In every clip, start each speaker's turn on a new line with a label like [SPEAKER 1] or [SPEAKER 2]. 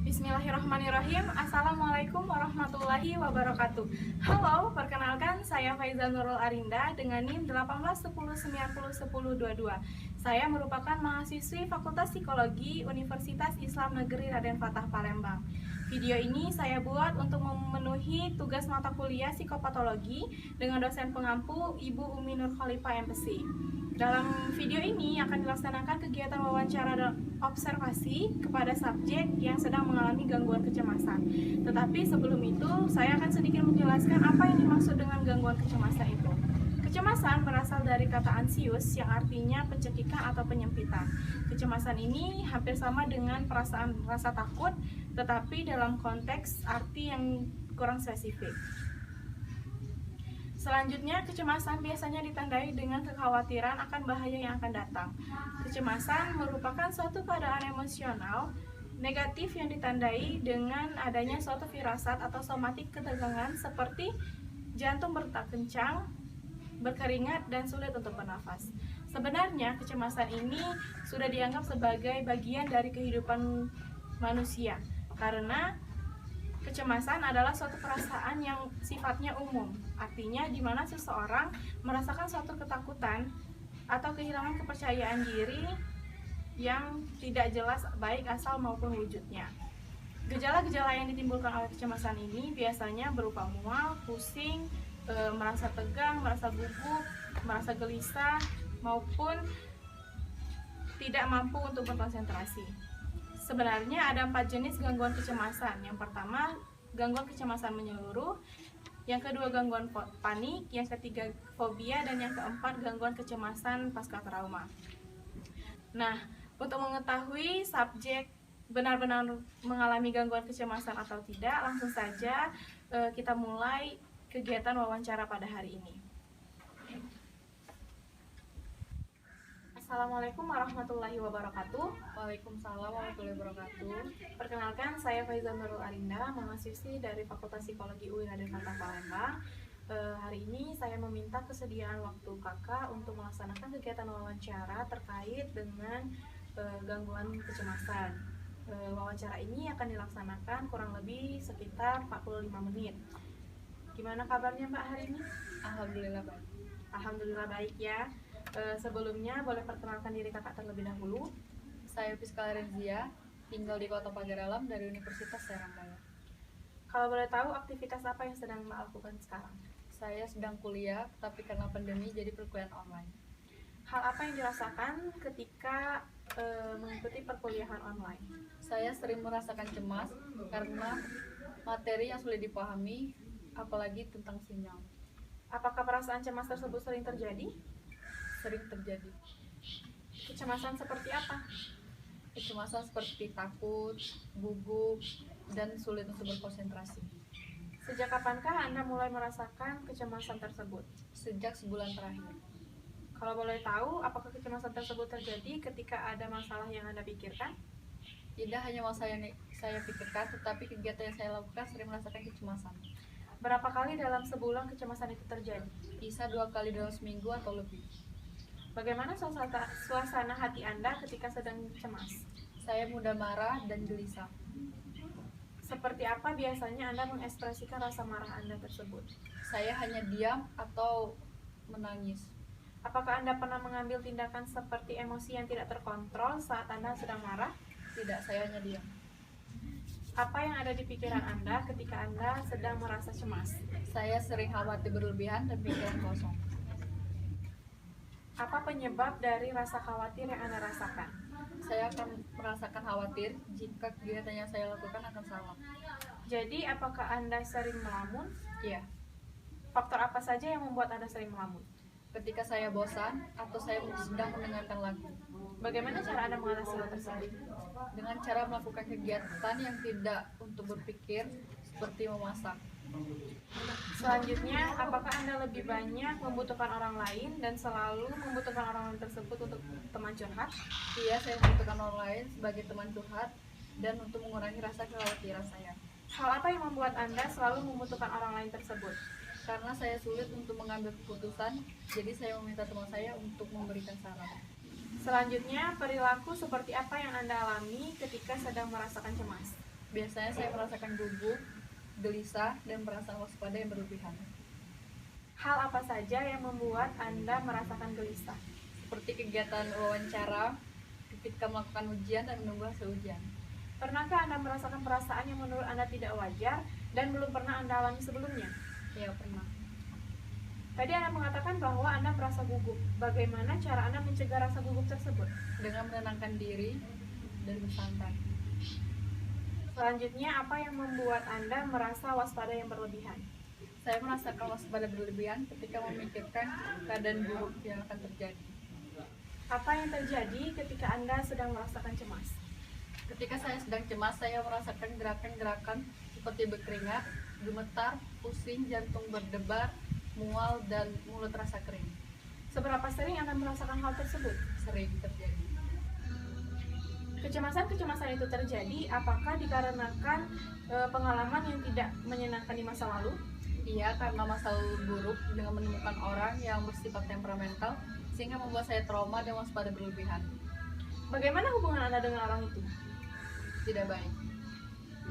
[SPEAKER 1] Bismillahirrahmanirrahim. Assalamualaikum warahmatullahi wabarakatuh. Halo, perkenalkan saya Faiza Nurul Arinda dengan NIM 1810901022. Saya merupakan mahasiswi Fakultas Psikologi Universitas Islam Negeri Raden Fatah Palembang. Video ini saya buat untuk memenuhi tugas mata kuliah psikopatologi dengan dosen pengampu Ibu Umi Nur Khalifah MPC. Dalam video ini akan dilaksanakan kegiatan wawancara dan observasi kepada subjek yang sedang mengalami gangguan kecemasan. Tetapi sebelum itu, saya akan sedikit menjelaskan apa yang dimaksud dengan gangguan kecemasan itu. Kecemasan berasal dari kata ansius yang artinya pencekikan atau penyempitan. Kecemasan ini hampir sama dengan perasaan rasa takut, tetapi dalam konteks arti yang kurang spesifik. Selanjutnya, kecemasan biasanya ditandai dengan kekhawatiran akan bahaya yang akan datang. Kecemasan merupakan suatu keadaan emosional negatif yang ditandai dengan adanya suatu firasat atau somatik ketegangan seperti jantung berdetak kencang, berkeringat, dan sulit untuk bernafas. Sebenarnya, kecemasan ini sudah dianggap sebagai bagian dari kehidupan manusia karena kecemasan adalah suatu perasaan yang sifatnya umum, artinya di mana seseorang merasakan suatu ketakutan atau kehilangan kepercayaan diri yang tidak jelas baik asal maupun wujudnya. Gejala-gejala yang ditimbulkan oleh kecemasan ini biasanya berupa mual, pusing, merasa tegang, merasa gugup, merasa gelisah, maupun tidak mampu untuk berkonsentrasi. Sebenarnya ada 4 jenis gangguan kecemasan. Yang pertama, gangguan kecemasan menyeluruh. Yang kedua, gangguan panik. Yang ketiga, fobia. Dan yang keempat, gangguan kecemasan pasca trauma. Nah, untuk mengetahui subjek benar-benar mengalami gangguan kecemasan atau tidak, langsung saja kita mulai kegiatan wawancara pada hari ini. Assalamualaikum warahmatullahi wabarakatuh.
[SPEAKER 2] Waalaikumsalam warahmatullahi wabarakatuh.
[SPEAKER 1] Perkenalkan, saya Faiza Nurul Arinda, mahasiswi dari Fakultas Psikologi UI Raden Fatah Palembang. Hari ini saya meminta kesediaan waktu kakak untuk melaksanakan kegiatan wawancara terkait dengan gangguan kecemasan. Wawancara ini akan dilaksanakan kurang lebih sekitar 45 menit. Gimana kabarnya Mbak hari ini?
[SPEAKER 2] Alhamdulillah baik.
[SPEAKER 1] Alhamdulillah baik ya. Sebelumnya boleh perkenalkan diri kakak terlebih dahulu.
[SPEAKER 2] Saya Piskala Renzia, tinggal di Kota Pagar Alam dari Universitas Serang.
[SPEAKER 1] Kalau boleh tahu aktivitas apa yang sedang Mbak lakukan sekarang?
[SPEAKER 2] Saya sedang kuliah, tapi karena pandemi jadi perkuliahan online.
[SPEAKER 1] Hal apa yang dirasakan ketika mengikuti perkuliahan online?
[SPEAKER 2] Saya sering merasakan cemas karena materi yang sulit dipahami, apalagi tentang sinyal.
[SPEAKER 1] Apakah perasaan cemas tersebut sering terjadi?
[SPEAKER 2] Sering terjadi.
[SPEAKER 1] Kecemasan seperti apa?
[SPEAKER 2] Kecemasan seperti takut, gugup, dan sulit untuk berkonsentrasi.
[SPEAKER 1] Sejak kapankah Anda mulai merasakan kecemasan tersebut?
[SPEAKER 2] Sejak sebulan terakhir.
[SPEAKER 1] Kalau boleh tahu, apakah kecemasan tersebut terjadi ketika ada masalah yang Anda pikirkan?
[SPEAKER 2] Tidak hanya masalah yang saya pikirkan, tetapi kegiatan yang saya lakukan sering merasakan kecemasan.
[SPEAKER 1] Berapa kali dalam sebulan kecemasan itu terjadi?
[SPEAKER 2] Bisa 2 kali dalam seminggu atau lebih.
[SPEAKER 1] Bagaimana suasana hati Anda ketika sedang cemas?
[SPEAKER 2] Saya mudah marah dan gelisah.
[SPEAKER 1] Seperti apa biasanya Anda mengekspresikan rasa marah Anda tersebut?
[SPEAKER 2] Saya hanya diam atau menangis.
[SPEAKER 1] Apakah Anda pernah mengambil tindakan seperti emosi yang tidak terkontrol saat Anda sedang marah?
[SPEAKER 2] Tidak, saya hanya diam.
[SPEAKER 1] Apa yang ada di pikiran Anda ketika Anda sedang merasa cemas?
[SPEAKER 2] Saya sering khawatir berlebihan dan pikiran kosong.
[SPEAKER 1] Apa penyebab dari rasa khawatir yang Anda rasakan?
[SPEAKER 2] Saya akan merasakan khawatir jika kegiatan yang saya lakukan akan salah.
[SPEAKER 1] Jadi, apakah Anda sering melamun?
[SPEAKER 2] Iya,
[SPEAKER 1] Faktor apa saja yang membuat Anda sering melamun?
[SPEAKER 2] ketika saya bosan atau saya sedang mendengarkan lagu.
[SPEAKER 1] Bagaimana cara Anda mengatasi hal tersebut?
[SPEAKER 2] Dengan cara melakukan kegiatan yang tidak untuk berpikir, seperti memasak.
[SPEAKER 1] Selanjutnya, apakah Anda lebih banyak membutuhkan orang lain dan selalu membutuhkan orang lain tersebut untuk teman curhat?
[SPEAKER 2] Iya, saya membutuhkan orang lain sebagai teman curhat dan untuk mengurangi rasa kekhawatiran saya.
[SPEAKER 1] Hal apa yang membuat Anda selalu membutuhkan orang lain tersebut?
[SPEAKER 2] Karena saya sulit untuk mengambil keputusan, jadi saya meminta teman saya untuk memberikan saran.
[SPEAKER 1] Selanjutnya, perilaku seperti apa yang Anda alami ketika sedang merasakan cemas?
[SPEAKER 2] Biasanya saya merasakan gugup, gelisah, dan perasaan waspada yang berlebihan.
[SPEAKER 1] Hal apa saja yang membuat Anda merasakan gelisah?
[SPEAKER 2] Seperti kegiatan wawancara, ketika melakukan ujian dan menunggu hasil ujian.
[SPEAKER 1] Pernahkah Anda merasakan perasaan yang menurut Anda tidak wajar dan belum pernah Anda alami sebelumnya?
[SPEAKER 2] Ya, pernah.
[SPEAKER 1] Tadi Anda mengatakan bahwa Anda merasa gugup. Bagaimana cara Anda mencegah rasa gugup tersebut?
[SPEAKER 2] Dengan menenangkan diri dan bersantai.
[SPEAKER 1] Selanjutnya, apa yang membuat Anda merasa waspada yang berlebihan?
[SPEAKER 2] Saya merasakan waspada berlebihan ketika memikirkan keadaan buruk yang akan terjadi.
[SPEAKER 1] Apa yang terjadi ketika Anda sedang merasakan cemas?
[SPEAKER 2] Ketika saya sedang cemas, saya merasakan gerakan-gerakan seperti berkeringat, gemetar, pusing, jantung berdebar, mual, dan mulut rasa kering.
[SPEAKER 1] Seberapa sering Anda merasakan hal tersebut?
[SPEAKER 2] Sering terjadi.
[SPEAKER 1] Kecemasan-kecemasan itu terjadi apakah dikarenakan pengalaman yang tidak menyenangkan di masa lalu?
[SPEAKER 2] Iya, karena masa lalu buruk dengan menemukan orang yang bersifat temperamental sehingga membuat saya trauma dan waspada berlebihan.
[SPEAKER 1] Bagaimana hubungan Anda dengan orang itu?
[SPEAKER 2] Tidak baik.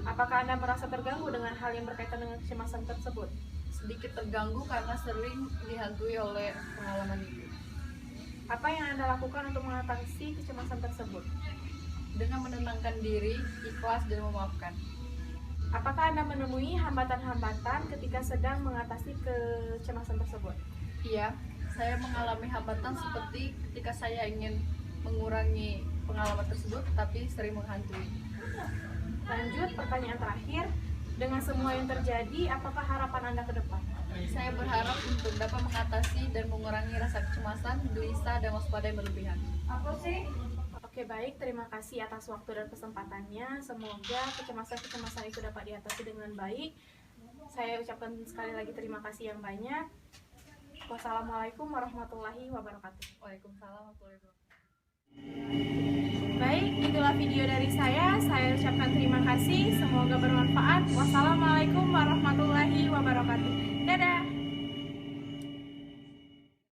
[SPEAKER 1] Apakah Anda merasa terganggu dengan hal yang berkaitan dengan kecemasan tersebut?
[SPEAKER 2] Sedikit terganggu karena sering dihantui oleh pengalaman itu.
[SPEAKER 1] Apa yang Anda lakukan untuk mengatasi kecemasan tersebut?
[SPEAKER 2] Dengan menenangkan diri, ikhlas, dan memaafkan.
[SPEAKER 1] Apakah Anda menemui hambatan-hambatan ketika sedang mengatasi kecemasan tersebut?
[SPEAKER 2] Iya, saya mengalami hambatan seperti ketika saya ingin mengurangi pengalaman tersebut, tapi sering menghantui.
[SPEAKER 1] Lanjut, pertanyaan terakhir. Dengan semua yang terjadi, apakah harapan Anda ke depan?
[SPEAKER 2] Saya berharap untuk dapat mengatasi dan mengurangi rasa kecemasan, gelisah, dan waspada yang berlebihan.
[SPEAKER 1] Oke, baik. Terima kasih atas waktu dan kesempatannya. Semoga kecemasan-kecemasan itu dapat diatasi dengan baik. Saya ucapkan sekali lagi terima kasih yang banyak. Wassalamualaikum warahmatullahi wabarakatuh.
[SPEAKER 2] Waalaikumsalam warahmatullahi wabarakatuh.
[SPEAKER 1] Baik, itulah video dari saya. Saya ucapkan terima kasih. Semoga bermanfaat. Wassalamualaikum warahmatullahi wabarakatuh. Dadah.